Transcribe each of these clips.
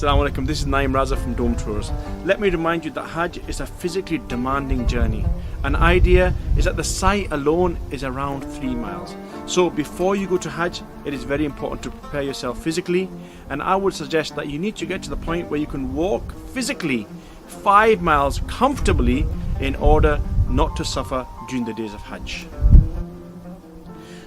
Assalamu alaikum, this is Naim Raza from Dome Tours. Let me remind you that Hajj is a physically demanding journey. An idea is that the site alone is around 3 miles. So before you go to Hajj, it is very important to prepare yourself physically, and I would suggest that you need to get to the point where you can walk physically 5 miles comfortably in order not to suffer during the days of Hajj.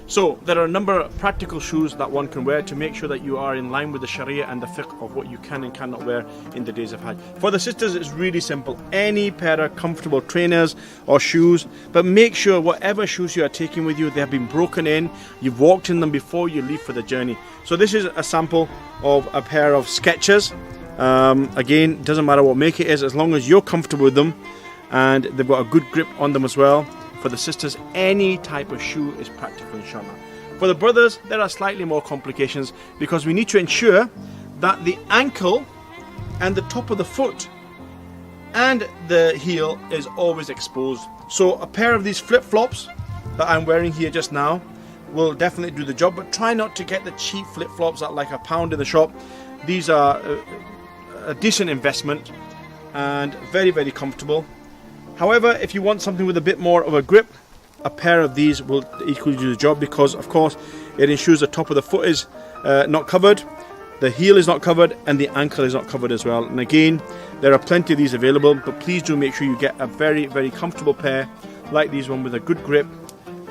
So there are a number of practical shoes that one can wear to make sure that you are in line with the Sharia and the fiqh of what you can and cannot wear in the days of Hajj. For the sisters, it's really simple. Any pair of comfortable trainers or shoes, but make sure whatever shoes you are taking with you, they have been broken in, you've walked in them before you leave for the journey. So this is a sample of a pair of Skechers. Again, doesn't matter what make it is, as long as you're comfortable with them and they've got a good grip on them as well. For the sisters, any type of shoe is practical, inshallah. For the brothers, there are slightly more complications because we need to ensure that the ankle and the top of the foot and the heel is always exposed. So a pair of these flip-flops that I'm wearing here just now will definitely do the job, but try not to get the cheap flip-flops at like £1 in the shop. These are a decent investment and very, very comfortable. However, if you want something with a bit more of a grip, a pair of these will equally do the job because, of course, it ensures the top of the foot is not covered, the heel is not covered, and the ankle is not covered as well. And again, there are plenty of these available, but please do make sure you get a very, very comfortable pair like these one with a good grip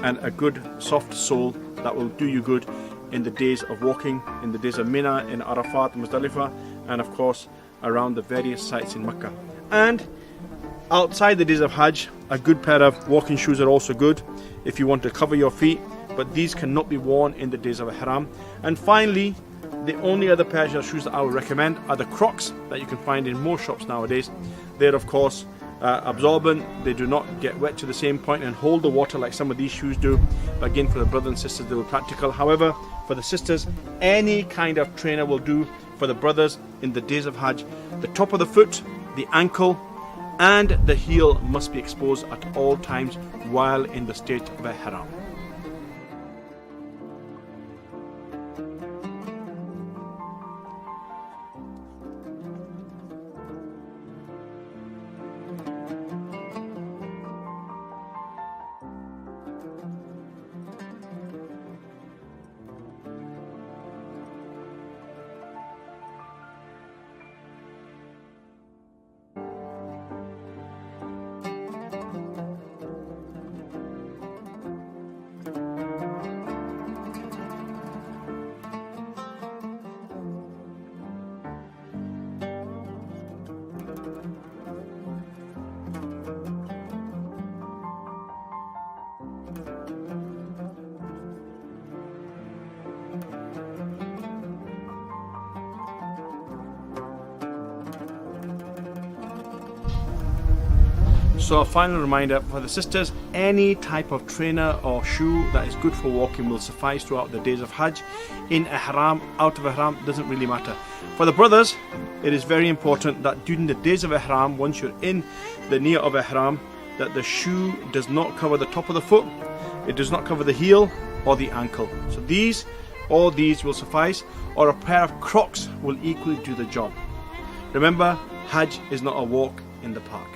and a good soft sole that will do you good in the days of walking, in the days of Mina, in Arafat, Muzdalifah, and of course, around the various sites in Mecca. And outside the days of Hajj, a good pair of walking shoes are also good if you want to cover your feet, but these cannot be worn in the days of Ihram. And finally, the only other pair of shoes that I would recommend are the Crocs that you can find in most shops nowadays. They're of course absorbent, they do not get wet to the same point and hold the water like some of these shoes do, but again, for the brothers and sisters, they were practical. However, for the sisters, any kind of trainer will do. For the brothers, in the days of Hajj, the top of the foot, the ankle, and the heel must be exposed at all times while in the state of Ihram. So a final reminder for the sisters, any type of trainer or shoe that is good for walking will suffice throughout the days of Hajj. In Ihram, out of Ihram, doesn't really matter. For the brothers, it is very important that during the days of Ihram, once you're in the niyyah of Ihram, that the shoe does not cover the top of the foot, it does not cover the heel or the ankle. So all these will suffice, or a pair of Crocs will equally do the job. Remember, Hajj is not a walk in the park.